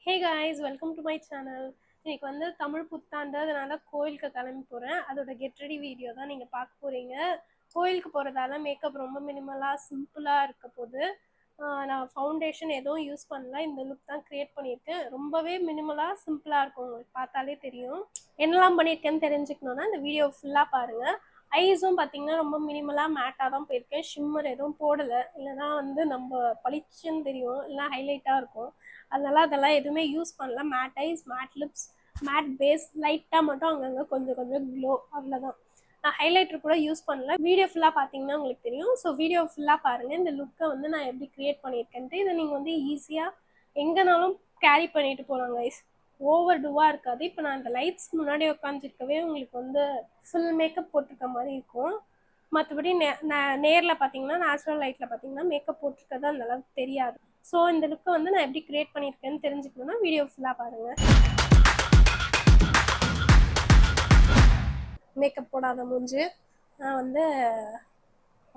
Hey guys, welcome to my channel. இன்னைக்கு வந்து தமிழ் புத்தாண்டு, அதனால கோயிலுக்கு கிளம்பி போகிறேன். அதோட கெட் ரெடி வீடியோ தான் நீங்கள் பார்க்க போகிறீங்க. கோயிலுக்கு போகிறதால மேக்கப் ரொம்ப மினிமலாக சிம்பிளாக இருக்க போது. நான் ஃபவுண்டேஷன் எதுவும் யூஸ் பண்ணல, இந்த லுக் தான் க்ரியேட் பண்ணியிருக்கேன். ரொம்பவே மினிமலாக சிம்பிளாக இருக்கும், உங்களுக்கு பார்த்தாலே தெரியும். என்னெல்லாம் பண்ணியிருக்கேன்னு தெரிஞ்சுக்கணுன்னா இந்த வீடியோ ஃபுல்லாக பாருங்கள். ஐஸும் பார்த்தீங்கன்னா ரொம்ப மினிமலாக மேட்டாக தான் போயிருக்கேன். ஷிம்மர் எதுவும் போடலை, இல்லைனா வந்து நம்ம பளிச்சுன்னு தெரியும், இல்லைனா ஹைலைட்டாக இருக்கும். அதனால அதெல்லாம் எதுவுமே யூஸ் பண்ணல. Matte eyes, matte lips, matte face, லைட்டாக மட்டும் அங்கங்கே கொஞ்சம் கொஞ்சம் க்ளோ, அவ்வளோதான். நான் ஹைலைட்டர் கூட யூஸ் பண்ணல. வீடியோ ஃபுல்லாக பார்த்தீங்கன்னா உங்களுக்கு தெரியும். ஸோ வீடியோ ஃபுல்லாக பாருங்கள், இந்த லுக்கை வந்து நான் எப்படி க்ரியேட் பண்ணியிருக்கேன்ட்டு. இதை நீங்கள் வந்து ஈஸியாக எங்கேனாலும் கேரி பண்ணிட்டு போகலாம் கைஸ். ஓவர் டூவாக இருக்காது. இப்போ நான் இந்த லைட்ஸ் முன்னாடி உட்காந்துருக்கவே உங்களுக்கு வந்து ஃபுல் மேக்கப் போட்டிருக்க மாதிரி இருக்கும். மற்றபடி நேரில் பார்த்தீங்கன்னா, நேச்சுரல் லைட்டில் பார்த்தீங்கன்னா மேக்கப் போட்டிருக்கிறது அந்த அளவுக்கு தெரியாது. ஸோ இந்த லுக்கை வந்து நான் எப்படி க்ரியேட் பண்ணியிருக்கேன்னு தெரிஞ்சுக்கணுன்னா வீடியோ ஃபுல்லாக பாருங்கள். மேக்கப் போடாத மூஞ்சி. நான் வந்து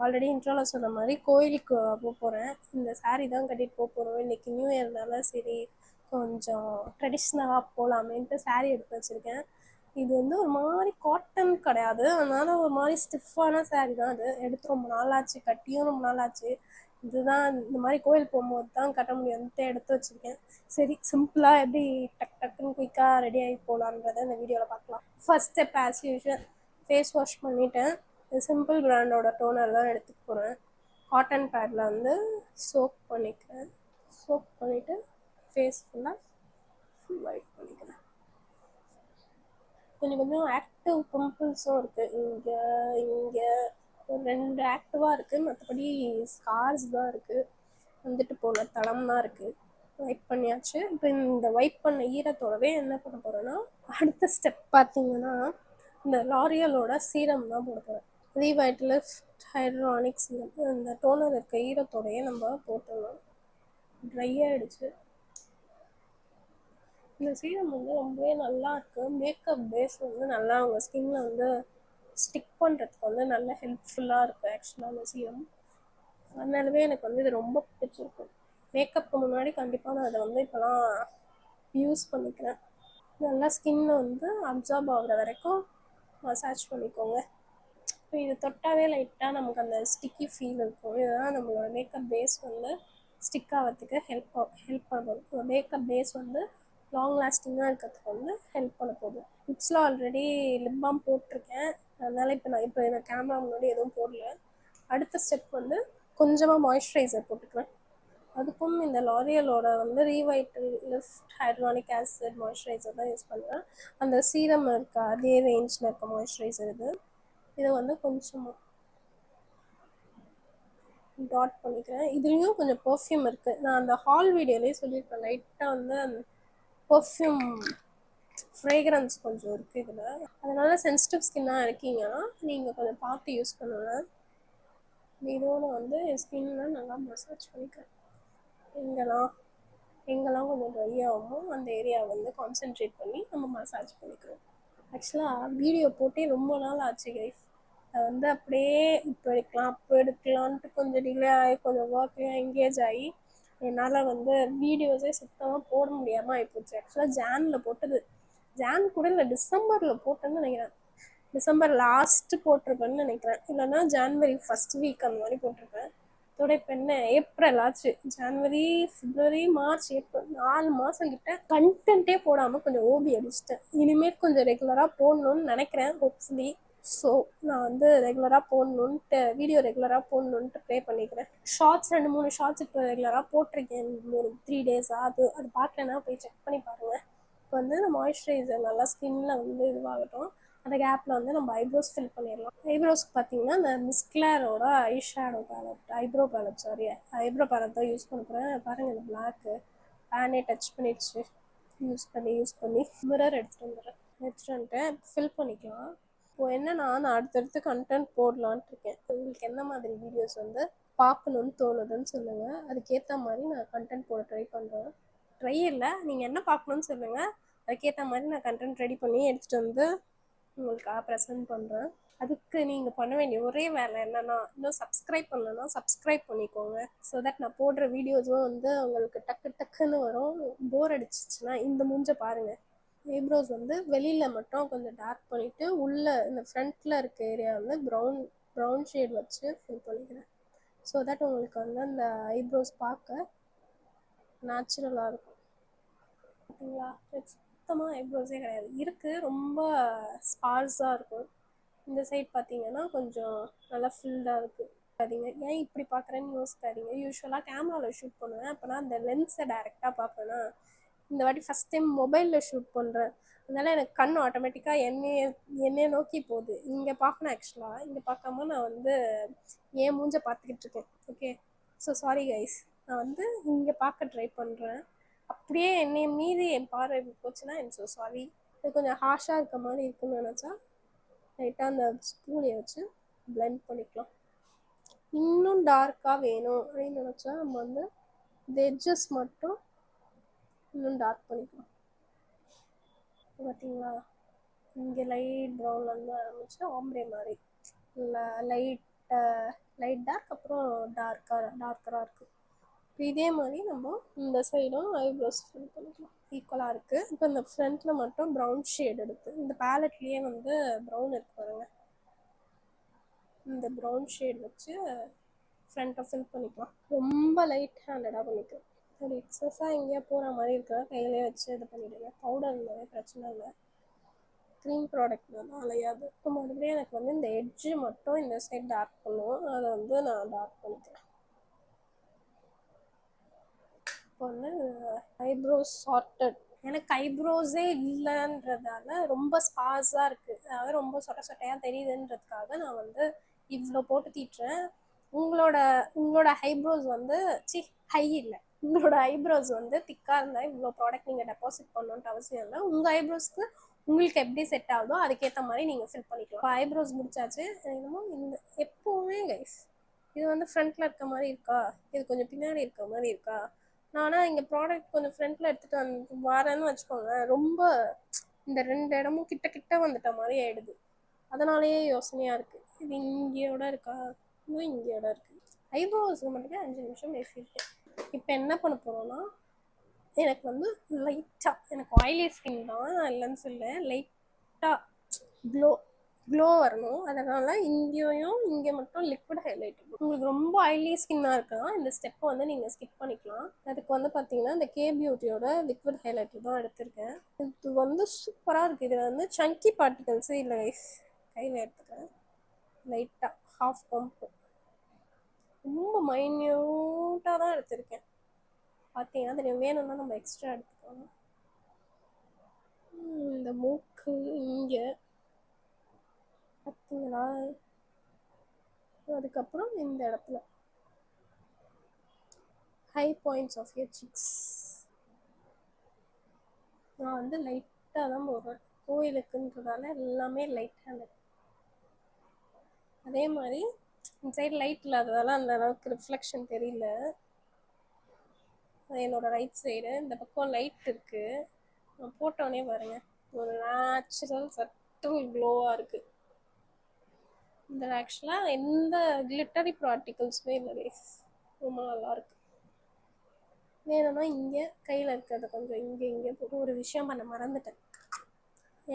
ஆல்ரெடி இன்ட்ரோவில் சொன்ன மாதிரி கோயிலுக்கு போக போகிறேன். இந்த சாரீ தான் கட்டிட்டு போக போகிறோம். இன்றைக்கி நியூ இயர்னால சரி கொஞ்சம் ட்ரெடிஷ்னலாக போகலாமேன்ட்டு சாரீ எடுத்து வச்சுருக்கேன். இது வந்து ஒரு மாதிரி காட்டன் கிடையாது, அதனால் ஒரு மாதிரி ஸ்டிஃபான சாரீ தான். அது எடுத்து ரொம்ப நாள் ஆச்சு, கட்டியும் ரொம்ப நாள் ஆச்சு. இதுதான் இந்த மாதிரி கோயில் போகும்போது தான் கட்ட முடியும்ட்டு எடுத்து வச்சுருக்கேன். சரி சிம்பிளாக எப்படி டக் டக்குன்னு குயிக்காக ரெடி ஆகி போகலான்றதை இந்த வீடியோவில் பார்க்கலாம். First step as usual face wash பண்ணிவிட்டேன். சிம்பிள் பிராண்டோட டோனர் தான் எடுத்துக்க போகிறேன். காட்டன் பேடில் வந்து சோப் பண்ணிக்கிறேன். சோப் பண்ணிவிட்டு ஃபேஸ் ஃபுல்லாக ஃபுல் ஒயிட் பண்ணிக்கிறேன். கொஞ்சம் கொஞ்சம் ஆக்டிவ் பிம்பிள்ஸும் இருக்குது. இங்கே ஒரு 2 ஆக்டிவாக இருக்குது, மற்றபடி ஸ்கார்ஸ் தான் இருக்குது. வந்துட்டு போன தளம் தான் இருக்குது. வைப் பண்ணியாச்சு. இப்போ இந்த வைப் பண்ண ஈரத்தோடவே என்ன பண்ண போகிறேன்னா, அடுத்த ஸ்டெப் பார்த்தீங்கன்னா இந்த லாரியலோட சீரம் தான் போட போகிறேன். ரீவைட்டலிஸ்ட் ஹைட்ரானிக் சீரம். இந்த டோனர் இருக்க ஈரத்தோடையே நம்ம போட்டுடலாம். ட்ரை ஆகிடுச்சு. இந்த சீரம் வந்து ரொம்பவே நல்லா இருக்குது. மேக்கப் பேஸ் வந்து நல்லா அவங்க ஸ்கின்ல வந்து ஸ்டிக் பண்ணுறதுக்கு வந்து நல்ல ஹெல்ப்ஃபுல்லாக இருக்குது ஆக்சுவலாக அந்த சீரம். அதனாலவே எனக்கு வந்து இது ரொம்ப பிடிச்சிருக்கு. மேக்கப்புக்கு முன்னாடி கண்டிப்பாக நான் அதை வந்து இப்போலாம் யூஸ் பண்ணிக்கிறேன். நல்லா ஸ்கின்னை வந்து அப்சார்ப் ஆகிற வரைக்கும் மசாஜ் பண்ணிக்கோங்க. இப்போ இது தொட்டாவே லைட்டாக நமக்கு அந்த ஸ்டிக்கி ஃபீல் இருக்கும். இதுதான் நம்மளோட மேக்கப் பேஸ் வந்து ஸ்டிக் ஆகிறதுக்கு ஹெல்ப் பண்ணும். மேக்கப் பேஸ் வந்து லாங் லாஸ்டிங்காக இருக்கிறதுக்கு வந்து ஹெல்ப் பண்ண போகுது. லிப்ஸில் ஆல்ரெடி லிப் பாம் போட்டிருக்கேன், அதனால் இப்போ நான் கேமரா முன்னாடி எதுவும் போடல. அடுத்த ஸ்டெப் வந்து கொஞ்சமாக மாய்ஸ்சரைசர் போட்டுக்கிறேன். அதுக்கும் இந்த லாரியலோட வந்து ரீவைட்டலிஸ்ட் ஹைட்ரானிக் ஆசிட் மாய்ஸ்சரைசர் தான் யூஸ் பண்ணுறேன். அந்த சீரம் இருக்க அதே ரேஞ்சில் இருக்க மாய்ஸ்சரைசர் இது. இதை வந்து கொஞ்சமாக டாட் பண்ணிக்கிறேன். இதுலேயும் கொஞ்சம் பர்ஃப்யூம் இருக்குது. நான் அந்த ஹால் வீடியோலேயே சொல்லியிருப்பேன், லைட்டாக வந்து அந்த பர்ஃப்யூம் ஃப்ரேக்ரன்ஸ் கொஞ்சம் இருக்குது இதில். அதனால் சென்சிட்டிவ் ஸ்கின்னாக இருக்கீங்கன்னா நீங்கள் கொஞ்சம் பார்த்து யூஸ் பண்ணுவேன். இதோட வந்து என் ஸ்கின்னில் நல்லா மசாஜ் பண்ணிக்கிறேன். எங்கெல்லாம் கொஞ்சம் ட்ரை ஆகுமோ அந்த ஏரியாவை வந்து கான்சென்ட்ரேட் பண்ணி நம்ம மசாஜ் பண்ணிக்கிறோம். ஆக்சுவலாக வீடியோ போட்டே ரொம்ப நாள் ஆச்சு கைஸ். அதை வந்து அப்படியே இப்போ எடுக்கலாம் அப்போ எடுக்கலான்ட்டு கொஞ்சம் டிலே ஆகி கொஞ்சம் ஒர்க்லாம் எங்கேஜ் ஆகி என்னால் வந்து வீடியோஸே சுத்தமாக போட முடியாமல் ஆகிப்போச்சு. ஆக்சுவலாக ஜானில் போட்டது, ஜான் கூட இல்லை டிசம்பரில் போட்டேன்னு நினைக்கிறேன். டிசம்பர் லாஸ்ட்டு போட்டிருப்பேன்னு நினைக்கிறேன், இல்லைன்னா ஜான்வரி ஃபஸ்ட் வீக் அந்த மாதிரி போட்டிருப்பேன். இதோட இப்போ என்ன ஏப்ரல் ஆச்சு. ஜனவரி, பிப்ரவரி, மார்ச், ஏப்ரல் 4 மாதம் கிட்ட கண்டென்ட்டே போடாமல் கொஞ்சம் ஓபி அடிச்சிட்டேன். இனிமேல் கொஞ்சம் ரெகுலராக போடணும்னு நினைக்கிறேன் ஹோப்ஃபுல்லி. ஸோ நான் வந்து வீடியோ ரெகுலராக போடணுன்ட்டு ப்ரே பண்ணிக்கிறேன். ஷார்ட்ஸ் 2-3 ஷார்ட்ஸ் இப்போ ரெகுலராக போட்டிருக்கேன் ஒரு 3 டேஸாக. அது பார்க்கலன்னா போய் செக் பண்ணி பாருங்கள். இப்போ வந்து இந்த மாய்ஸ்சரைசர் நல்லா ஸ்கின்னில் வந்து இதுவாகட்டும். அந்த கேப்பில் வந்து நம்ம ஐப்ரோஸ் ஃபில் பண்ணிடலாம். ஐப்ரோஸ்க்கு பார்த்தீங்கன்னா இந்த மிஸ்க்லரோட ஐப்ரோ பேலட் தான் யூஸ் பண்ண போகிறேன். பாருங்கள், இந்த பிளாக்கு பேனே டச் பண்ணிடுச்சு. யூஸ் பண்ணி மிரர் எடுத்துகிட்டு வந்துட்டேன். ஃபில் பண்ணிக்கலாம். இப்போது என்னன்னா, நான் அடுத்தடுத்து கண்டென்ட் போடலான்ட்டு இருக்கேன். உங்களுக்கு என்ன மாதிரி வீடியோஸ் வந்து பார்க்கணுன்னு தோணுதுன்னு சொல்லுங்கள். அதுக்கேற்ற மாதிரி நான் கண்டென்ட் போட ட்ரை பண்ணுறேன். ட்ரை இல்லை, நீங்கள் என்ன பார்க்கணுன்னு சொல்லுங்கள், அதுக்கேற்ற மாதிரி நான் கண்டென்ட் ரெடி பண்ணி எடுத்துகிட்டு வந்து உங்களுக்காக ப்ரெசென்ட் பண்ணுறேன். அதுக்கு நீங்கள் பண்ண வேண்டிய ஒரே வேலை என்னென்னா, இன்னும் சப்ஸ்கிரைப் பண்ணலன்னா சப்ஸ்கிரைப் பண்ணிக்கோங்க. ஸோ தட் நான் போடுற வீடியோஸும் வந்து உங்களுக்கு டக்கு டக்குன்னு வரும். போர் அடிச்சிச்சுன்னா இந்த மூஞ்ச பாருங்கள். ஐப்ரோஸ் வந்து வெளியில் மட்டும் கொஞ்சம் டார்க் பண்ணிவிட்டு உள்ளே இந்த ஃப்ரண்ட்டில் இருக்க ஏரியா வந்து ப்ரௌன் ஷேட் வச்சு ஃபில் பண்ணிக்கிறேன். ஸோ தட் உங்களுக்கு வந்து அந்த ஐப்ரோஸ் பார்க்க நேச்சுரலாக இருக்கும். ஓகேங்களா? சுத்தமாக ஐப்ரோஸே கிடையாது, இருக்குது, ரொம்ப ஸ்பார்ஸாக இருக்கும். இந்த சைட் பார்த்தீங்கன்னா கொஞ்சம் நல்லா ஃபில்டாக இருக்குது. பார்த்தீங்க ஏன் இப்படி பார்க்குறேன்னு யோசிக்காதீங்க. யூஸ்வலாக கேமராவில் ஷூட் பண்ணுவேன், அப்போனா அந்த லென்ஸை டைரெக்டாக பார்ப்பேன்னா. இந்த வாட்டி ஃபஸ்ட் டைம் மொபைலில் ஷூட் பண்ணுறேன், அதனால் எனக்கு கண் ஆட்டோமேட்டிக்காக என்னைய நோக்கி போகுது. இங்கே பார்க்கணும், ஆக்சுவலாக இங்கே பார்க்காம நான் வந்து என் மூஞ்ச பார்த்துக்கிட்டு இருக்கேன். Okay, so sorry guys. நான் வந்து இங்கே பார்க்க ட்ரை பண்ணுறேன். அப்படியே என்னை மீறி என் பார்வை போச்சுன்னா எனக்கு ஸோ சாரி. இது கொஞ்சம் ஹார்ஷாக இருக்க மாதிரி இருக்குன்னு நினச்சா லைட்டாக அந்த ஸ்பூனை வச்சு பிளெண்ட் பண்ணிக்கலாம். இன்னும் டார்க்காக வேணும் அப்படின்னு நினச்சா நம்ம வந்து இந்த எட்ஜஸ் மட்டும் இன்னும் டார்க் பண்ணிக்கலாம். பார்த்தீங்களா, இங்கே லைட் ப்ரௌன்லேருந்து ஆரம்பிச்சு ஆம்ப்ரே மாதிரி லைட் டார்க், அப்புறம் டார்க்கராக இருக்குது. இப்போ இதே மாதிரி நம்ம இந்த சைடும் ஐப்ரோஸ் ஃபில் பண்ணிக்கலாம். ஈக்குவலாக இருக்குது. இப்போ இந்த ஃப்ரண்ட்டில் மட்டும் ப்ரௌன் ஷேட் எடுத்து இந்த பேலட்லேயே வந்து ப்ரௌன் இருக்கு பாருங்கள், இந்த ப்ரௌன் ஷேட் வச்சு ஃப்ரண்ட்டை ஃபில் பண்ணிக்கலாம். ரொம்ப லைட் ஹேண்டடாக பண்ணிக்கலாம். ஒரு எக்ஸஸாக எங்கேயா போகிற மாதிரி இருக்கிற கையிலே வச்சு இது பண்ணிவிடுங்க. பவுடர் இருந்தாலே பிரச்சனை இல்லை, க்ரீம் ப்ராடக்ட் தான் அலையாது. இப்போ மறுபடியும் எனக்கு வந்து இந்த எட்ஜு மட்டும் இந்த சைட் டார்க் பண்ணுவோம், அதை வந்து நான் டார்க் பண்ணிக்கிறேன். இப்போ வந்து ஐப்ரோஸ் சார்ட்டட். எனக்கு ஐப்ரோஸே இல்லைன்றதால ரொம்ப ஸ்பார்ஸாக இருக்குது, அதாவது ரொம்ப சொட்டையாக தெரியுதுன்றதுக்காக நான் வந்து இவ்வளோ போட்டு தீட்டுறேன். உங்களோட ஐப்ரோஸ் வந்து ஹை இல்லை, உங்களோட ஐப்ரோஸ் வந்து திக்காக இருந்தால் இவ்வளோ ப்ராடக்ட் நீங்கள் டெபாசிட் பண்ணணுன்ட்டு அவசியம் இல்லை. உங்கள் ஐப்ரோஸ்க்கு உங்களுக்கு எப்படி செட் ஆகுதோ அதுக்கேற்ற மாதிரி நீங்கள் ஃபில் பண்ணிக்கலாம். இப்போ ஐப்ரோஸ் முடிச்சாச்சு. என்னமோ இந்த எப்போவுமே கைஸ் இது வந்து ஃப்ரண்ட்டில் இருக்க மாதிரி இருக்கா, இது கொஞ்சம் பின்னாடி இருக்க மாதிரி இருக்கா. ஆனால் இங்கே ப்ராடக்ட் கொஞ்சம் ஃப்ரண்ட்டில் எடுத்துகிட்டு வரேன்னு வச்சுக்கோங்க, ரொம்ப இந்த 2 இடமும் கிட்ட கிட்ட வந்துட்ட மாதிரி ஆகிடுது. அதனாலேயே யோசனையாக இருக்குது, இது இங்கேயோட இருக்கா, இதுவும் இங்கேயோட இருக்குது. ஐப்ரோஸ் மட்டுமே 5 நிமிஷம் பேசியிருக்கேன். இப்போ என்ன பண்ண போகிறோன்னா, எனக்கு வந்து லைட்டாக, எனக்கு ஆயிலி ஸ்கின் தான், நான் இல்லைன்னு சொல்ல, லைட்டாக க்ளோ வரணும். அதனால் இங்கேயும் இங்கே மட்டும் லிக்விட் ஹைலைட். உங்களுக்கு ரொம்ப ஆயிலி ஸ்கின்னாக இருக்குன்னா இந்த ஸ்டெப்பை வந்து நீங்கள் ஸ்கிப் பண்ணிக்கலாம். அதுக்கு வந்து பார்த்தீங்கன்னா இந்த கே பியூட்டியோட லிக்விட் ஹைலைட்டர் தான் எடுத்திருக்கேன். இது வந்து சூப்பராக இருக்குது. இது வந்து சங்கி பார்ட்டிகல்ஸே இல்லை கைஸ். கையில் எடுத்துக்கிறேன், லைட்டாக ஹாஃப் பம்ப், ரொம்ப மைன்யூட்டாக தான் எடுத்திருக்கேன். பார்த்தீங்கன்னா அது வேணும்னா நம்ம எக்ஸ்ட்ரா எடுத்துக்கலாம். இந்த மூக்கு இங்கே பார்த்தீங்களா, அதுக்கப்புறம் இந்த இடத்துல high points of your cheeks நான் வந்து லைட்டாக தான் போடுறேன், கோயிலுக்குன்றதால எல்லாமே லைட் ஹேண்டட். அதே மாதிரி இந்த சைடு லைட் இல்லாததால அந்த அளவுக்கு ரிஃப்ளெக்ஷன் தெரியல. என்னோட ரைட் சைடு இந்த பக்கம் லைட் இருக்குது, நான் போட்டோன்னே பாருங்க ஒரு நேச்சுரல் சட்டில் க்ளோவாக இருக்குது. இந்த ஆக்சுவலாக எந்த கிளிட்டரி பார்ட்டிகல்ஸுமே இல்லை கைஸ், ரொம்ப நல்லாயிருக்கு. வேணும்னா இங்கே கையில் இருக்கிறத கொஞ்சம் இங்கே போட்டு ஒரு விஷயம் பண்ண மறந்துட்டேன்.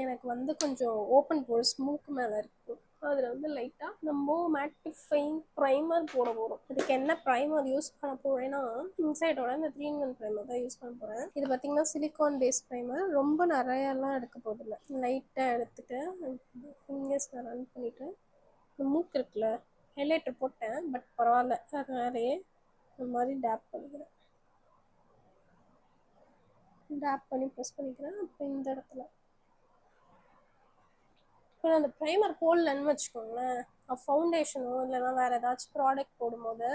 எனக்கு வந்து கொஞ்சம் ஓப்பன் போர்ஸ் மூக்கு மேலே இருக்கும், அதில் வந்து லைட்டாக நம்ம மேட்டிஃபைங் ப்ரைமர் போட போகிறோம். இதுக்கு என்ன ப்ரைமர் யூஸ் பண்ண போகிறேன்னா, இன்சைடோட இந்த 3-in-1 ப்ரைமர் தான் யூஸ் பண்ண போகிறேன். இது பார்த்திங்கன்னா சிலிக்கான் பேஸ்ட் ப்ரைமர், ரொம்ப நிறையெல்லாம் எடுக்க போதில்லை, லைட்டாக எடுத்துகிட்டு ஃபிங்கர்ஸில் ரன் பண்ணிவிட்டு மூக்கு இருக்குல்ல, ஹைலைட்டர் போட்டேன் பட் பரவாயில்ல, அது நிறைய இந்த மாதிரி டேப் பண்ணிக்கிறேன், டேப் பண்ணி ப்ரெஸ் பண்ணிக்கிறேன். அப்போ இந்த இடத்துல இப்போ அந்த ப்ரைமர் போடலன்னு வச்சுக்கோங்களேன், ஃபவுண்டேஷனோ இல்லைனா வேறு ஏதாச்சும் ப்ராடக்ட் போடும்போது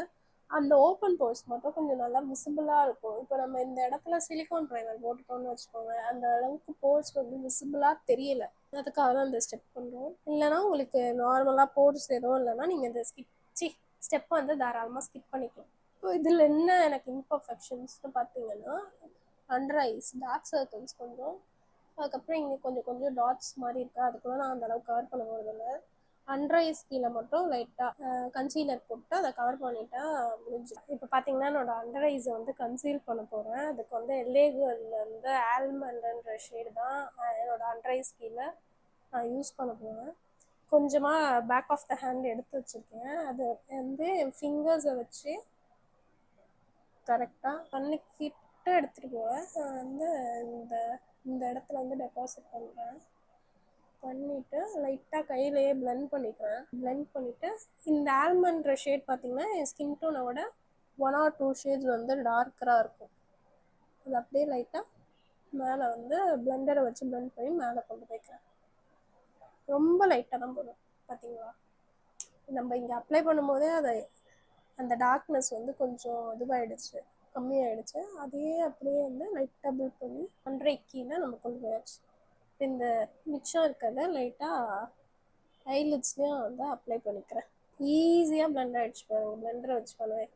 அந்த ஓப்பன் போர்ஸ் மட்டும் கொஞ்சம் நல்லா விசிபிளாக இருக்கும். இப்போ நம்ம இந்த இடத்துல சிலிக்கான் ப்ரைமர் போட்டுட்டோம்னு வச்சுக்கோங்க, அந்த அளவுக்கு போர்ஸ் வந்து விசிபிளாக தெரியல. அதுக்காக தான் இந்த ஸ்டெப் பண்ணுறோம். இல்லைனா உங்களுக்கு நார்மலாக போர்ஸ் எதுவும் இல்லைன்னா நீங்கள் இந்த ஸ்டெப் வந்து தாராளமாக ஸ்கிப் பண்ணிக்கலாம். இப்போ இதில் என்ன எனக்கு இம்பர்ஃபெக்ஷன்ஸ்னு பார்த்தீங்கன்னா, அண்டர் ஐஸ் டார்க் சர்க்கிள்ஸ் கொஞ்சம் அதுக்கப்புறம் இங்கே கொஞ்சம் கொஞ்சம் டாட்ஸ் மாதிரி இருக்குது, அதுக்குள்ள நான் அந்தளவுக்கு கவர் பண்ண போகிறதில்ல. அண்டர் ஐஸ் கீழே மட்டும் லைட்டாக கன்சீலர் போட்டு அதை கவர் பண்ணிட்டா முடிஞ்சு. இப்போ பார்த்தீங்கன்னா என்னோட அண்டர் ஐஸை வந்து கன்சீல் பண்ண போகிறேன். அதுக்கு வந்து எல்லேகர்ல வந்து ஆல்மண்ட்ன்ற ஷேடு தான் என்னோட அண்டர் ஐஸ் கீழே நான் யூஸ் பண்ண போகிறேன். கொஞ்சமாக பேக் ஆஃப் த ஹேண்ட் எடுத்து வச்சுருக்கேன். அது வந்து என் ஃபிங்கர்ஸை வச்சு கரெக்டாக கண்ணுக்கிட்ட எடுத்துகிட்டு போவேன். நான் வந்து இந்த இந்த இடத்துல வந்து டெபாசிட் பண்ணுறேன். பண்ணிவிட்டு லைட்டாக கையிலேயே பிளெண்ட் பண்ணிக்கிறேன். பிளெண்ட் பண்ணிவிட்டு இந்த ஆல்மண்ட்ற ஷேட் பார்த்திங்கன்னா என் ஸ்கின் டோனை விட 1 or 2 ஷேட்ஸ் வந்து டார்க்கராக இருக்கும். அது அப்படியே லைட்டாக மேலே வந்து பிளெண்டரை வச்சு பிளெண்ட் பண்ணி மேலே கொண்டு போய்க்கிறேன். ரொம்ப லைட்டாக தான் போடும். பார்த்தீங்களா, நம்ம இங்கே அப்ளை பண்ணும்போதே அதை அந்த டார்க்னஸ் வந்து கொஞ்சம் இதுவாகிடுச்சு, கம்மியாகிடுச்சு. அதையே அப்படியே வந்து லைட்டாக பில்ட் பண்ணி அண்டரை கீழே நம்ம கொண்டு போயாச்சு. இந்த மிச்சம் இருக்கிறத லைட்டாக ஐலிட்ஸ்லேயும் வந்து அப்ளை பண்ணிக்கிறேன். ஈஸியாக பிளெண்ட் ஆகிடுச்சு பாருங்கள், பிளெண்டரை வச்சு பண்ணுவேன்.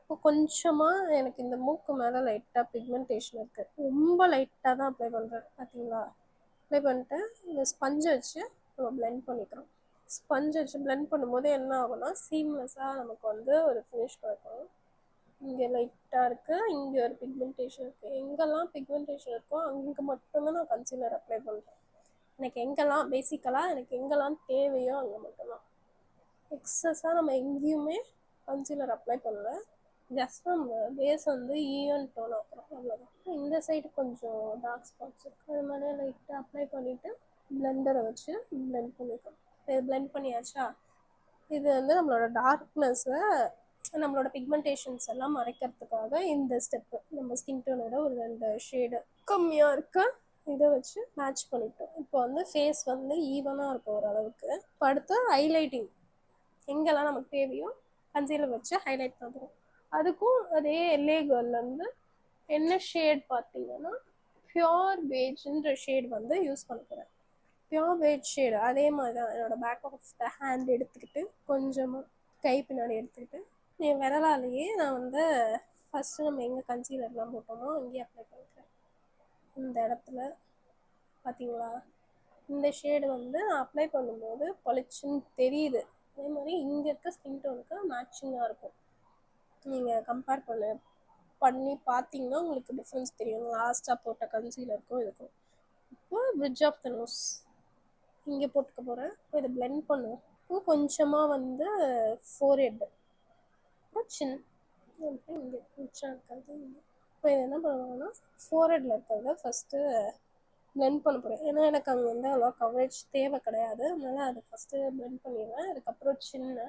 இப்போ கொஞ்சமாக எனக்கு இந்த மூக்கு மேலே லைட்டாக பிக்மெண்டேஷன் இருக்குது, ரொம்ப லைட்டாக தான் அப்ளை பண்ணுறேன். பார்த்தீங்களா, அப்ளை பண்ணிட்டு இந்த ஸ்பஞ்சை வச்சு நம்ம பிளெண்ட் பண்ணிக்கிறோம். ஸ்பஞ்ச் வச்சு பிளெண்ட் பண்ணும்போது என்ன ஆகும்னா சீம்லெஸ்ஸாக நமக்கு வந்து ஒரு ஃபினிஷ் கிடைக்கும். இங்கே லைட்டாக இருக்குது, இங்கே ஒரு பிக்மெண்டேஷன் இருக்குது. எங்கெல்லாம் பிக்மெண்டேஷன் இருக்கோ அங்கே மட்டும்தான் நான் கன்சீலர் அப்ளை பண்ணுறேன். எனக்கு எங்கெல்லாம் பேசிக்கலாக எனக்கு எங்கெல்லாம் தேவையோ அங்கே மட்டும்தான். எக்ஸஸாக நம்ம எங்கேயுமே கன்சீலர் அப்ளை பண்ணல. ஜஸ்ட் நம்ம பேஸ் வந்து ஈவன் டோன் ஆக்குறோம், அவ்வளோதான். இந்த சைடு கொஞ்சம் டார்க் ஸ்பாட்ஸ் இருக்குது, அது மாதிரி லைட்டாக அப்ளை பண்ணிவிட்டு பிளெண்டரை வச்சு பிளெண்ட் பண்ணிக்கிறோம். இது பிளெண்ட் பண்ணியாச்சா, இது வந்து நம்மளோட டார்க்னஸை நம்மளோட பிக்மெண்டேஷன்ஸ் எல்லாம் மறைக்கிறதுக்காக இந்த ஸ்டெப்பு நம்ம ஸ்கின் டோனோட ஒரு 2 ஷேடு கம்மியாக இருக்க இதை வச்சு மேட்ச் பண்ணிட்டோம். இப்போ வந்து ஃபேஸ் வந்து ஈவனாக இருக்கும் ஓரளவுக்கு. இப்போ அடுத்து ஹைலைட்டிங் எங்கெல்லாம் நமக்கு தேவையோ கன்சீலர் வச்சு ஹைலைட் பண்ணுறோம். அதுக்கும் அதே எல்லேகர்லேருந்து என்ன ஷேட் பார்த்தீங்கன்னா பியோர் பேஜ்ன்ற ஷேட் வந்து யூஸ் பண்ண போகிறேன். பியோர் பேஜ் ஷேடு அதே மாதிரி தான் என்னோடய பேக் ஆஃப் த ஹேண்ட் எடுத்துக்கிட்டு கொஞ்சமாக கை பின்னாடி எடுத்துக்கிட்டு என் விரலாலேயே நான் வந்து ஃபஸ்ட்டு நம்ம எங்கே கன்சீலர்லாம் போட்டோமோ அங்கேயே அப்ளை பண்ணிக்கிறேன். இந்த இடத்துல பார்த்தீங்களா, இந்த ஷேடு வந்து நான் அப்ளை பண்ணும்போது பளிச்சுன்னு தெரியுது. அதே மாதிரி இங்கே இருக்க ஸ்கின் டோனுக்கு மேட்சிங்காக இருக்கும். நீங்கள் கம்பேர் பண்ணி பார்த்தீங்கன்னா உங்களுக்கு டிஃப்ரென்ஸ் தெரியும், லாஸ்ட்டாக போட்ட கன்சீலருக்கும் இருக்கும். இப்போ பிரிட்ஜ் ஆஃப் த நோஸ் இங்கே போட்டுக்க போகிறேன். இப்போ இதை பிளெண்ட் பண்ணுவோம். இப்போ கொஞ்சமாக வந்து ஃபோர்ஹெட் சின் இங்கே மிச்சம் இருக்கிறது இங்கே. இப்போ இது என்ன பண்ணுவாங்கன்னா ஃபோர்ஹெட்டில் இருக்கிறத ஃபஸ்ட்டு பிளெண்ட் பண்ண போகிறேன். ஏன்னா எனக்கு அங்கே வந்து அவ்வளோ கவரேஜ் தேவை கிடையாது, அதனால் அதை ஃபஸ்ட்டு பிளெண்ட் பண்ணிடுவேன். அதுக்கப்புறம் சின்ன,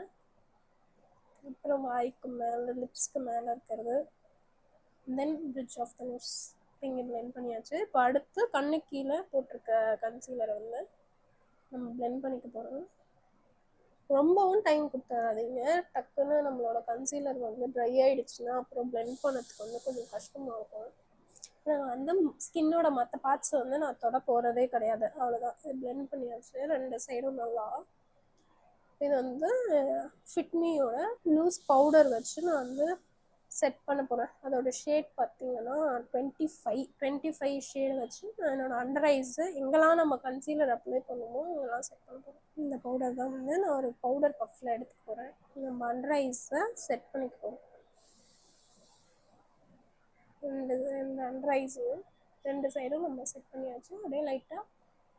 அப்புறம் வாய்க்கு மேலே லிப்ஸ்க்கு மேலே இருக்கிறது, தென் பிரிட்ஜ் ஆஃப் த நோஸ் இங்கே பிளெண்ட் பண்ணியாச்சு. இப்போ அடுத்து கண்ணு கீழே போட்டிருக்க கன்சீலரை வந்து நம்ம பிளெண்ட் பண்ணிக்க போகிறோம். ரொம்பவும் டைம் கொடுத்துறாதீங்க, டக்குன்னு நம்மளோட கன்சீலர் வந்து ட்ரை ஆகிடுச்சுன்னா அப்புறம் பிளெண்ட் பண்ணதுக்கு வந்து கொஞ்சம் கஷ்டமாக இருக்கும். நான் வந்து ஸ்கின்னோட மற்ற பார்ட்ஸை வந்து நான் தொட போகிறதே கிடையாது, அவ்வளோதான். இது பிளெண்ட் பண்ணியாச்சு 2 சைடும் நல்லா. இது வந்து ஃபிட்மியோட லூஸ் பவுடர் வச்சு நான் வந்து செட் பண்ண போகிறேன். அதோட ஷேட் பார்த்தீங்கன்னா 25 ஷேடு வச்சு நான் என்னோடய அண்டர் ஐஸு எங்கெல்லாம் நம்ம கன்சீலர் அப்ளை பண்ணுவோமோ அங்கெல்லாம் செட் பண்ண போகிறேன். இந்த பவுடர் தான் வந்து நான் ஒரு பவுடர் பஃப்பில் எடுத்துக்க போகிறேன். நம்ம அண்டர் ஐஸை செட் பண்ணிக்க போகிறோம். இந்த அண்டர் ஐஸும் 2 சைடும் நம்ம செட் பண்ணியாச்சு. அப்படியே லைட்டாக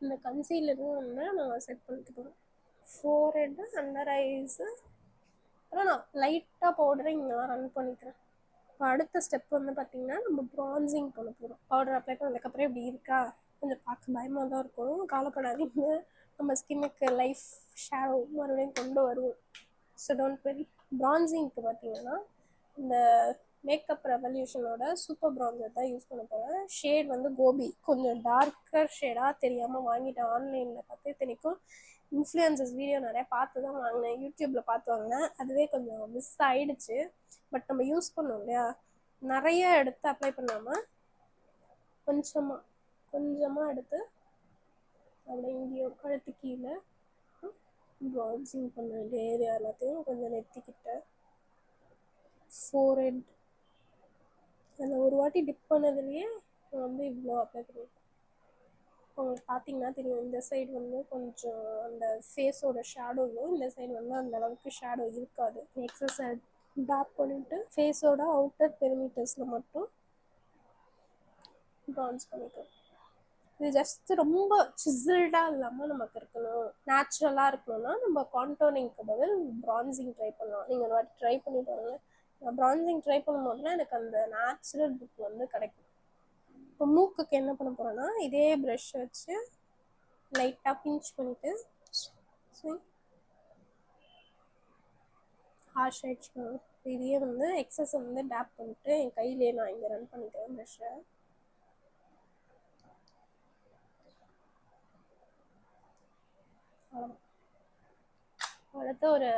இந்த கன்சீலரும் வந்து நம்ம செட் பண்ணிக்க போகிறோம். ஃபோர்ஹெட்டு, அண்டர் ஐஸு, அப்புறம் நான் லைட்டாக பவுடரை இங்கெல்லாம் ரன் பண்ணிக்கிறேன். இப்போ அடுத்த ஸ்டெப் வந்து பார்த்திங்கன்னா நம்ம ப்ரான்சிங் பண்ண போகிறோம். பவுடர் அப்ளை பண்ணதுக்கப்புறம் இப்படி இருக்கா, கொஞ்சம் பார்க்க பயமாக தான் இருக்கும், கவலைப்படாதீங்க, நம்ம ஸ்கின்னுக்கு லைஃப் ஷேடோ மறுபடியும் கொண்டு வருவோம். So don't worry. ப்ரான்சிங்க்கு பார்த்திங்கன்னா இந்த மேக்கப் ரெவல்யூஷனோட சூப்பர் ப்ரான்சர் தான் யூஸ் பண்ண போகிறேன். ஷேட் வந்து கோபி, கொஞ்சம் டார்க்கர் ஷேடாக தெரியாமல் வாங்கிட்டேன் ஆன்லைனில் பார்த்து. இத்தனைக்கும் இன்ஃப்ளூயன்சஸ் வீடியோ நிறையா பார்த்து தான் வாங்கினேன், யூடியூப்பில் பார்த்து வாங்கினேன். அதுவே கொஞ்சம் மிஸ் ஆகிடுச்சு. பட் நம்ம யூஸ் பண்ணோம் இல்லையா, நிறைய எடுத்து அப்ளை பண்ணாமல் கொஞ்சமாக எடுத்து அப்படியே இங்கேயும் கழுத்து கீழே ப்ரான்சிங் பண்ண வேண்டிய ஏரியா எல்லாத்தையும் கொஞ்சம் நெத்திக்கிட்ட ஃபோர்ஹெட் அந்த ஒரு வாட்டி டிப் பண்ணதுலேயே வந்து இவ்வளோ அப்ளை பண்ணியிருக்கேன். உங்களுக்கு பார்த்தீங்கன்னா தெரியும், இந்த சைடு வந்து கொஞ்சம் அந்த ஃபேஸோட ஷேடோவும், இந்த சைடு வந்து அந்த அளவுக்கு ஷேடோ இருக்காது. எக்ஸஸ் டார்க் பண்ணிட்டு ஃபேஸோட அவுட்டர் பெரிமீட்டர்ஸில் மட்டும் ப்ரான்ஸ் பண்ணிக்கலாம். இது ஜஸ்ட் ரொம்ப சிசில்டாக இல்லாமல் நமக்கு இருக்கணும், நேச்சுரலாக இருக்கணும்னா நம்ம கான்டோனிங்க்கு பதில் ப்ரான்சிங் ட்ரை பண்ணலாம். நீங்கள் ஒரு வாட்டி ட்ரை பண்ணி பாருங்கள். நான் ப்ரான்சிங் ட்ரை பண்ணும்போதுனா எனக்கு அந்த நேச்சுரல் லுக் வந்து கிடைக்கும். இப்போ மூக்குக்கு என்ன பண்ண போகிறேன்னா, இதே ப்ரஷ் வச்சு லைட்டாக பிஞ்ச் பண்ணிவிட்டு ஹார்ஷ் ஆயிடுச்சு பண்ணுவேன். இதையே வந்து எக்ஸஸ் வந்து டேப் பண்ணிட்டு என் கையிலே நான் இங்கே ரன் பண்ணிக்கிறேன் ப்ரஷ்ஷை. அடுத்து ஒரு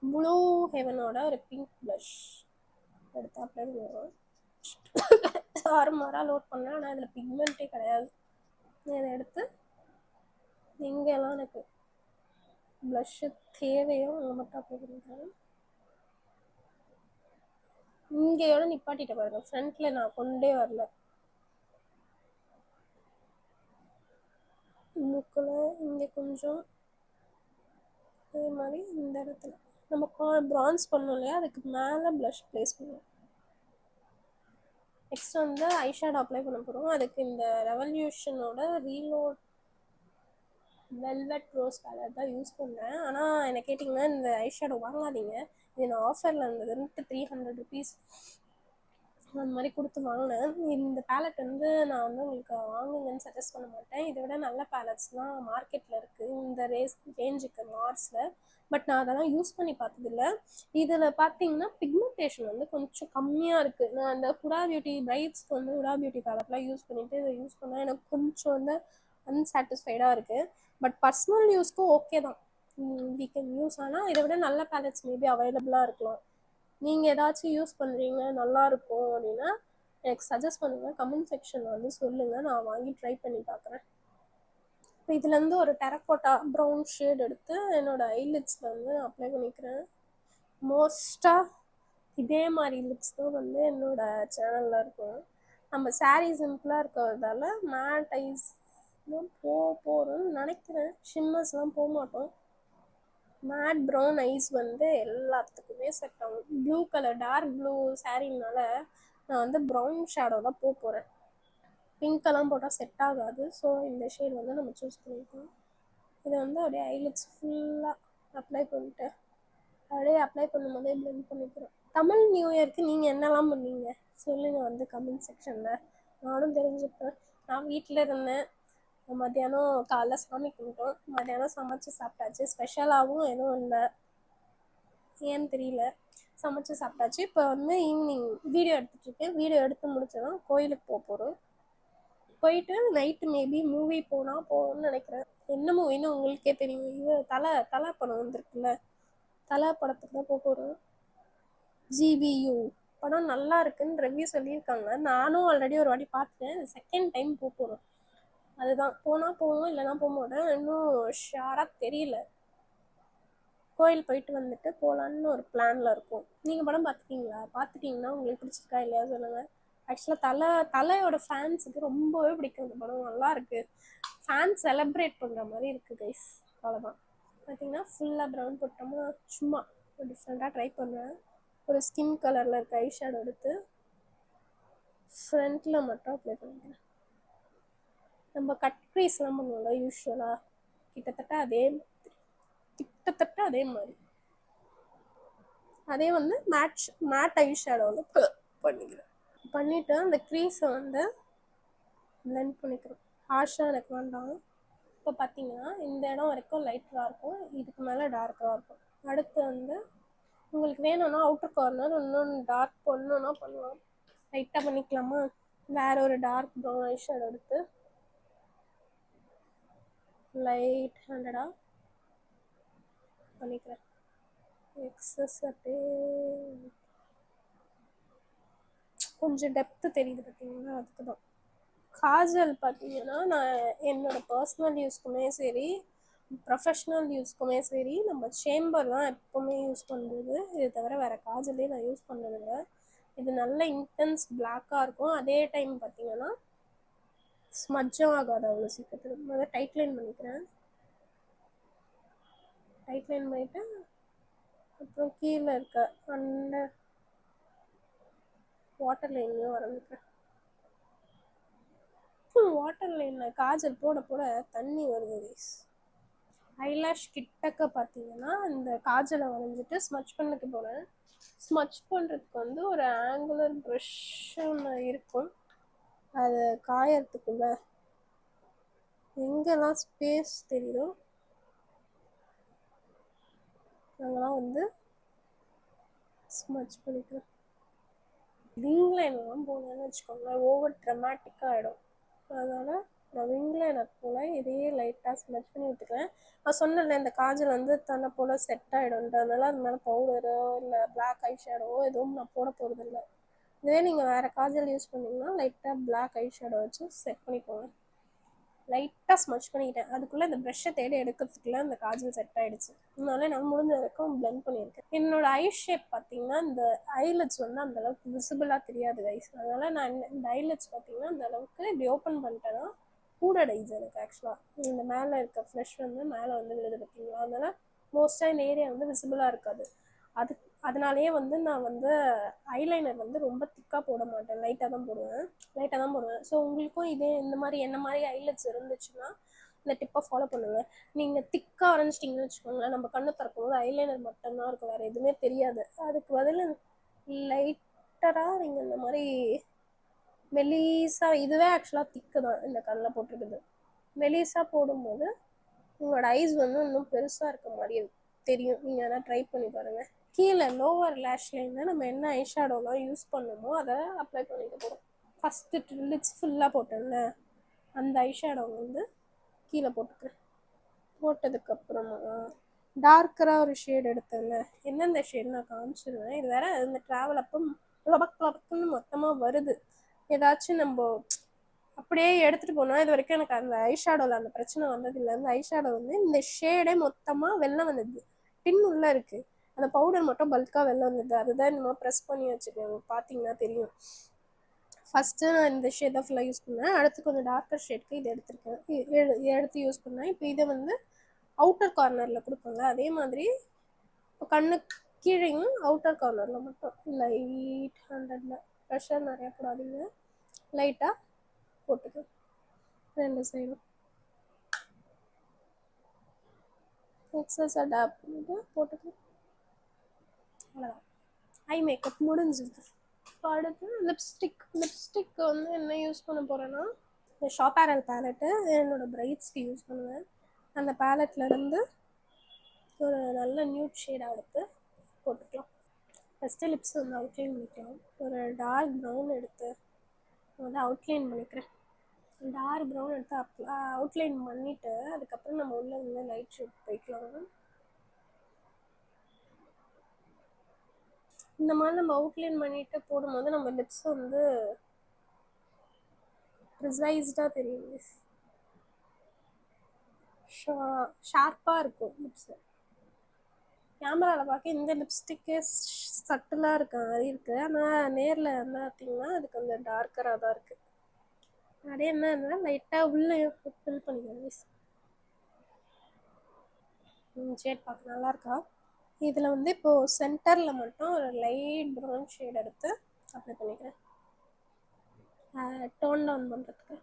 ப்ளூ ஹெவனோட ஒரு பிங்க் ப்ளஷ் எடுத்து அப்ளை பண்ணுவோம். ஆறுமாராக லோட் பண்ணேன், ஆனால் அதில் பிக்மெண்ட்டே கிடையாது. இதை எடுத்து எங்கெல்லாம் எனக்கு ப்ளஷ்ஷு தேவையோ அங்கே மட்டும் அப்ளை பண்ணிக்கிறேன். இங்கேயோட நிப்பாட்டிட்ட பாருங்க, ஃப்ரண்ட்டில் நான் கொண்டே வரல. மூக்கில் இங்கே கொஞ்சம், அதே மாதிரி இந்த இடத்துல நம்ம ப்ரான்ஸ் பண்ணோம் இல்லையா, அதுக்கு மேலே ப்ளஷ் ப்ளேஸ் பண்ணுவோம். நெக்ஸ்ட் வந்து ஐஷேடோ அப்ளை பண்ண போகிறோம். அதுக்கு இந்த ரெவல்யூஷனோட ரீலோட் வெல்வெட் ரோஸ் கலர் தான் யூஸ் பண்ணேன். ஆனால் என்ன கேட்டிங்கன்னா, இந்த ஐஷேடோ வாங்காதீங்க, இது நான் ஆஃபரில் இருந்ததுன்ட்டு 300 rupees அந்த மாதிரி கொடுத்து வாங்கினேன். இந்த பேலட் வந்து நான் வந்து உங்களுக்கு வாங்குங்கன்னு சஜஸ்ட் பண்ண மாட்டேன். இதை விட நல்ல பேலட்ஸ்லாம் மார்க்கெட்டில் இருக்குது இந்த ரேஞ்சுக்கு மார்ஸில். பட் நான் அதெல்லாம் யூஸ் பண்ணி பார்த்ததில்ல. இதில் பார்த்தீங்கன்னா பிக்மெண்டேஷன் வந்து கொஞ்சம் கம்மியாக இருக்குது. நான் அந்த ஹுடா பியூட்டி பிரைட்ஸ்க்கு வந்து ஹுடா பியூட்டி பேலட்லாம் யூஸ் பண்ணிவிட்டு இதை யூஸ் பண்ணால் எனக்கு கொஞ்சம் வந்து அன்சாட்டிஸ்ஃபைடாக இருக்குது. பட் பர்சனல் யூஸ்க்கும் ஓகே தான், வி கேன் யூஸ். ஆனால் இதை விட நல்ல பேலட்ஸ் மேபி அவைலபிளாக இருக்கலாம். நீங்கள் ஏதாச்சும் யூஸ் பண்ணுறீங்க நல்லாயிருக்கும் அப்படின்னா எனக்கு சஜஸ்ட் பண்ணுங்கள், கமெண்ட் செக்ஷனில் வந்து சொல்லுங்கள், நான் வாங்கி ட்ரை பண்ணி பார்க்குறேன். இப்போ இதுலேருந்து ஒரு டெரக்கோட்டா ப்ரௌன் ஷேட் எடுத்து என்னோடய ஐலிட்ஸில் வந்து நான் அப்ளை பண்ணிக்கிறேன். மோஸ்ட்டாக இதே மாதிரி லுக்ஸ் தான் வந்து என்னோடய சேனலில் இருக்கும். நம்ம சாரீ சிம்பிளாக இருக்கிறதால மேட் ஐஸ் தான் போகிறோம்னு நினைக்கிறேன். ஷிம்மர்ஸ்லாம் போக மாட்டோம். மேட் ப்ரௌன் ஐஸ் வந்து எல்லாத்துக்குமே செட் ஆகும். ப்ளூ கலர் டார்க் ப்ளூ சாரீனால நான் வந்து ப்ரௌன் ஷேடோ தான் போகிறேன். பிங்க்கெல்லாம் போட்டால் செட் ஆகாது. ஸோ இந்த ஷேட் வந்து நம்ம சூஸ் பண்ணிக்கலாம். இதை வந்து அப்படியே ஐலிட்ஸ் ஃபுல்லாக அப்ளை பண்ணிட்டேன். அப்படியே அப்ளை பண்ணும்போதே பிளெண்ட் பண்ணிக்கிறேன். தமிழ் நியூ இயருக்கு நீங்கள் என்னெல்லாம் பண்ணுவீங்க சொல்லுங்கள் வந்து கமெண்ட் செக்ஷனில், நானும் தெரிஞ்சுப்பேன். நான் வீட்டில் இருந்தேன். மத்தியானம் காலைல சாமி கும்பிட்டோம், மத்தியானம் சமைச்சு சாப்பிட்டாச்சு. ஸ்பெஷலாகவும் எதுவும் இல்லை, ஏன்னு தெரியல, சமைச்சு சாப்பிட்டாச்சு. இப்போ வந்து ஈவினிங் வீடியோ எடுத்துகிட்ருக்கேன். வீடியோ எடுத்து முடிச்சதான் கோயிலுக்கு போக போகிறோம். போயிட்டு நைட்டு மேபி மூவி போகணும்னு நினைக்கிறேன். என்ன மூவின்னு உங்களுக்கே தெரியும், இது தலை படம் வந்திருக்குல்ல, தலை படத்துக்கு தான் போக போகிறோம். GBU படம் நல்லா இருக்குன்னு ரிவ்யூ சொல்லியிருக்காங்க. நானும் ஆல்ரெடி ஒரு வாட்டி பார்த்துட்டேன், செகண்ட் டைம் போக போகிறோம். அதுதான், போனால் போவோம், இல்லைனா போக மாட்டேன். இன்னும் ஷாராக தெரியல. கோயில் போயிட்டு வந்துட்டு போகலான்னு ஒரு பிளானில் இருக்கும். நீங்கள் படம் பார்த்துட்டீங்கன்னா உங்களுக்கு பிடிச்சிருக்கா இல்லையா சொல்லுங்கள். ஆக்சுவலாக தலையோட ஃபேன்ஸுக்கு ரொம்பவே பிடிக்கும் இந்த படம், நல்லா இருக்குது. ஃபேன்ஸ் செலிப்ரேட் பண்ணுற மாதிரி இருக்குது கைஸ், அவ்வளோதான். பார்த்தீங்கன்னா ஃபுல்லாக ப்ரௌன் போட்டோமா, சும்மா ஒரு டிஃப்ரெண்ட்டாக ட்ரை பண்ணுறேன். ஒரு ஸ்கின் கலரில் இருக்க ஐ ஷேடோ எடுத்து ஃப்ரண்ட்டில் மட்டும் அப்ளை பண்ணிக்கிறேன். நம்ம கட் க்ரீஸ்லாம் பண்ணுவோம்ல யூஸ்வலாக, கிட்டத்தட்ட அதே மாதிரி அதே வந்து மேட் ஐ ஷேடோவில் பண்ணிக்கிறேன். பண்ணிவிட்டு அந்த க்ரீஸை வந்து பிளெண்ட் பண்ணிக்கிறோம். ஹார்ஷாக எனக்கு வேண்டாம். இப்போ பார்த்தீங்கன்னா இந்த இடம் வரைக்கும் லைட்டாக இருக்கும், இதுக்கு மேலே டார்க்காக இருக்கும். அடுத்து வந்து உங்களுக்கு வேணும்னா அவுட்டர் கார்னர் இன்னொன்று டார்க் பண்ணணுன்னா பண்ணலாம். லைட்டாக பண்ணிக்கலாமா. வேறு ஒரு டார்க் ப்ரௌன் ஐ ஷேடோ எடுத்து லைட் ஹேண்டடாக பண்ணிக்கிறேன். எக்ஸஸ் அப்படியே கொஞ்சம் டெப்த்து தெரியுது பார்த்தீங்கன்னா, அதுக்கு தான். காஜல் பார்த்தீங்கன்னா நான் என்னோடய பர்சனல் யூஸ்க்குமே சரி, ப்ரொஃபஷ்னல் யூஸ்க்குமே சரி, நம்ம சேம்பர் தான் எப்போவுமே யூஸ் பண்ணுறது. இது தவிர வேறு காஜலே நான் யூஸ் பண்ணுறதில்ல. இது நல்ல இன்டென்ஸ் பிளாக்காக இருக்கும். அதே டைம் பார்த்தீங்கன்னா ஸ்மஜ்ஜும் ஆகாது அவ்வளோ சீக்கிரத்தில். முதல்ல டைட் லைன் பண்ணிக்கிறேன். டைட் லைன் பண்ணிவிட்டு அப்புறம் கீழே இருக்க அந்த வாட்டர் லைன்லையும் வரைஞ்சிக்கிறேன். வாட்டர் லைனில் காஜல் போட போட தண்ணி வருது கைஸ். ஐலாஷ் கிட்டக்க பார்த்தீங்கன்னா இந்த காஜலை வரைஞ்சிட்டு ஸ்மச் பண்ணிக்க போகிறேன். ஸ்மச் பண்ணுறதுக்கு வந்து ஒரு ஆங்குலர் ப்ரஷ் ஒன்று இருக்கும். அது காயறதுக்குள்ள எங்கெல்லாம் ஸ்பேஸ் தெரியுதோ அங்கெல்லாம் வந்து ஸ்மச் பண்ணிக்கிறேன். விங் லைன்லாம் போனேன்னு வச்சுக்கோங்களேன் ஓவர் ட்ரமாட்டிக்காக ஆகிடும். அதனால் நான் விங் லைனர் போல் இதையே லைட்டாக ஸ்மச் பண்ணி விட்டுக்கிறேன். நான் சொன்னேன்ல இந்த காஜல் வந்து தன்னை போல் செட் ஆகிடும்ன்றதுனால அது மேலே பவுடரோ இல்லை பிளாக் ஐ ஷேடோவோ எதுவும் நான் போட போகிறதில்ல. இதுவே நீங்கள் வேறு காஜல் யூஸ் பண்ணிங்கன்னா லைட்டாக பிளாக் ஐ ஷேடோ வச்சு செட் பண்ணிக்கோங்க. லைட்டாக ஸ்மச் பண்ணிக்கிட்டேன். அதுக்குள்ளே இந்த ப்ரெஷ்ஷை தேடி எடுக்கிறதுக்குள்ளே இந்த காஜல் செட் ஆகிடுச்சு. அதனால நான் முடிஞ்ச வரைக்கும் பிளெண்ட் பண்ணியிருக்கேன். என்னோடய ஐ ஷேப் பார்த்தீங்கன்னா இந்த ஐலட்ஸ் வந்து அந்தளவுக்கு விசிபிளாக தெரியாது கைஸ். அதனால் நான் இந்த ஐலட்ஸ் பார்த்தீங்கன்னா அந்த அளவுக்கு இப்படி ஓப்பன் பண்ணிட்டேன்னா கூடட் ஐஸ் எனக்கு ஆக்சுவலாக இந்த மேலே இருக்க ஃப்ளஷ் வந்து மேலே வந்து விழுது பார்த்தீங்களா. அதனால் மோஸ்ட்டாக இந்த ஏரியா வந்து விசிபிளாக இருக்காது. அதனாலேயே வந்து நான் வந்து ஐலைனர் வந்து ரொம்ப திக்காக போட மாட்டேன். லைட்டாக தான் போடுவேன். ஸோ உங்களுக்கும் இதே இந்த மாதிரி என்ன மாதிரி ஐலட்ஸ் இருந்துச்சுன்னா இந்த டிப்பை ஃபாலோ பண்ணுங்கள். நீங்கள் திக்காக வரைஞ்சிட்டிங்கன்னு வச்சுக்கோங்களேன், நம்ம கண்ணு திறக்கும் போது ஐலைனர் மட்டும்தான் இருக்கும், வேறு எதுவுமே தெரியாது. அதுக்கு பதில் லைட்டராக நீங்கள் இந்த மாதிரி மெலிசாக, இதுவே ஆக்சுவலாக திக்கு தான் இந்த கண்ணில் போட்டிருக்குது, மெலிசாக போடும்போது உங்களோட ஐஸ் வந்து இன்னும் பெருசாக இருக்க மாதிரி தெரியும். நீங்கள் எதாவது ட்ரை பண்ணி பாருங்கள். கீழே லோவர் லேஷ் லைனில் நம்ம என்ன ஐ ஷேடோலாம் யூஸ் பண்ணணுமோ அதை அப்ளை பண்ணிக்க போகிறோம். ஃபஸ்ட்டு லிப்ஸ் ஃபுல்லாக போட்டேன்ல அந்த ஐ ஷேடோ வந்து கீழே போட்டுக்கிறேன். போட்டதுக்கப்புறமா டார்க்கராக ஒரு ஷேட் எடுத்தேன்ல, எந்தெந்த ஷேட் நான் காமிச்சிருவேன். இது வேறு இந்த ட்ராவல் அப்போ லபக்குன்னு மொத்தமாக வருது. ஏதாச்சும் நம்ம அப்படியே எடுத்துகிட்டு போனால், இது வரைக்கும் எனக்கு அந்த ஐ ஷேடோவில் அந்த பிரச்சனை வந்ததில்லை. அந்த ஐ ஷேடோ வந்து இந்த ஷேடே மொத்தமாக வெளில வந்தது, பின் உள்ளே இருக்குது. அந்த பவுடர் மட்டும் பல்காக வெளில வந்தது. அதுதான் இந்த மாதிரி ப்ரெஸ் பண்ணி வச்சுக்கேன், பார்த்தீங்கன்னா தெரியும். ஃபஸ்ட்டு நான் இந்த ஷேட் தான் ஃபுல்லாக யூஸ் பண்ணேன். அடுத்து கொஞ்சம் டார்க்கர் ஷேட்க்கு இது எடுத்துருக்கேன், எடுத்து யூஸ் பண்ணேன். இப்போ இதை வந்து அவுட்டர் கார்னரில் கொடுப்பாங்க. அதே மாதிரி இப்போ கண்ணு கீழேயும் அவுட்டர் கார்னரில் மட்டும் லைட் ஹேண்டடில், ப்ரெஷர் நிறையா போடாதீங்க, லைட்டாக போட்டுக்க ரெண்டு சைடும். எக்ஸஸாக டேப் பண்ணிட்டு போட்டுக்க. அவ்வளோதான், ஐ மேக்கப் முடிஞ்சுது. இப்போ அடுத்து லிப்ஸ்டிக் வந்து என்ன யூஸ் பண்ண போகிறேன்னா இந்த ஷாப் ஆரல் பேலட்டு என்னோடய பிரைட்ஸ்க்கு யூஸ் பண்ணுவேன். அந்த பேலட்லேருந்து ஒரு நல்ல நியூட் ஷேடாக எடுத்து போட்டுக்கலாம். ஃபஸ்ட்டு லிப்ஸ் வந்து அவுட்லைன் பண்ணிக்கலாம். ஒரு டார்க் ப்ரௌன் எடுத்து வந்து அவுட்லைன் பண்ணிக்கிறேன். டார்க் ப்ரௌன் எடுத்து அவுட்லைன் பண்ணிவிட்டு அதுக்கப்புறம் நம்ம உள்ளே வந்து லைட் ஷேட் போய்க்கலாம். இந்த மாதிரி நம்ம அவுட்லைன் பண்ணிவிட்டு போடும்போது நம்ம லிப்ஸ் வந்து ப்ரிசைஸ்டாக தெரியும், ஷார்ப்பாக இருக்கும் லிப்ஸு. கேமராவில் பார்க்க இந்த லிப்ஸ்டிக்கே சட்டிலாக இருக்க மாதிரி இருக்குது, ஆனால் நேரில் வந்து பார்த்திங்கன்னா அது கொஞ்சம் டார்க்கராக தான் இருக்குது. அப்படியே என்ன லைட்டாக உள்ளே ஃபில் பண்ணிக்கோங்க. ஷேட் பார்க்க நல்லாயிருக்கா? இதில் வந்து இப்போது சென்டரில் மட்டும் ஒரு லைட் ப்ரௌன் ஷேட் எடுத்து அப்ளை பண்ணிக்கிறேன் டோன் டவுன் பண்ணுறதுக்கு.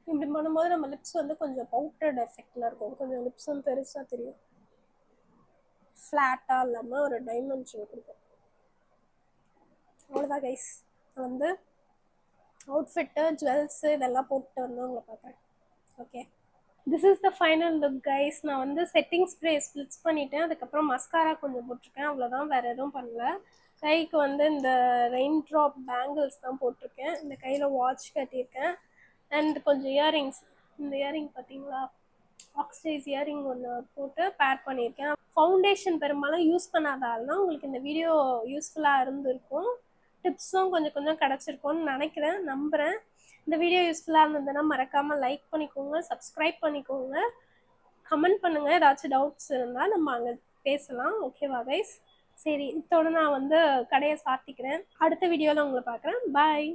இப்படி பண்ணும்போது நம்ம லிப்ஸ் வந்து கொஞ்சம் பவுட்டர்ட் எஃபெக்டில் இருக்கும், கொஞ்சம் லிப்ஸும் பெருசாக தெரியும், ஃப்ளாட்டாக இல்லாமல் ஒரு டைமென்ஷன் கொடுக்கும். அவ்வளோதான் கைஸ். வந்து அவுட்ஃபிட்டு ஜுவல்ஸு இதெல்லாம் போட்டு வந்து உங்களை பார்க்குறேன். Okay, this is the final look guys. நான் வந்து செட்டிங் ஸ்ப்ரே ஸ்ப்ளிட்ஸ் பண்ணிவிட்டேன், அதுக்கப்புறம் மஸ்காரா கொஞ்சம் போட்டிருக்கேன், அவ்வளோதான், வேறு எதுவும் பண்ணல. கைக்கு வந்து இந்த ரெயின் ட்ராப் பேங்கிள்ஸ் தான் போட்டிருக்கேன், இந்த கையில் வாட்ச் கட்டியிருக்கேன், அண்ட் கொஞ்சம் இயரிங்ஸ். இந்த இயரிங் பார்த்தீங்களா, ஆக்சைஸ் இயரிங் ஒன்று போட்டு பேர் பண்ணியிருக்கேன். ஃபவுண்டேஷன் பெரும்பாலும் யூஸ் பண்ணாதால்தான் உங்களுக்கு இந்த வீடியோ யூஸ்ஃபுல்லாக இருந்திருக்கும், டிப்ஸும் கொஞ்சம் கிடச்சிருக்கோன்னு நினைக்கிறேன், நம்புகிறேன். இந்த வீடியோ யூஸ்ஃபுல்லாக இருந்ததுன்னா மறக்காமல் லைக் பண்ணிக்கோங்க, சப்ஸ்கிரைப் பண்ணிக்கோங்க, கமெண்ட் பண்ணுங்கள். ஏதாச்சும் டவுட்ஸ் இருந்தால் நம்ம அங்கே பேசலாம். ஓகேவா கைஸ்? சரி, இதோட நான் வந்து கடையை சாத்திக்கிறேன். அடுத்த வீடியோவில் உங்களை பார்க்குறேன். பாய்.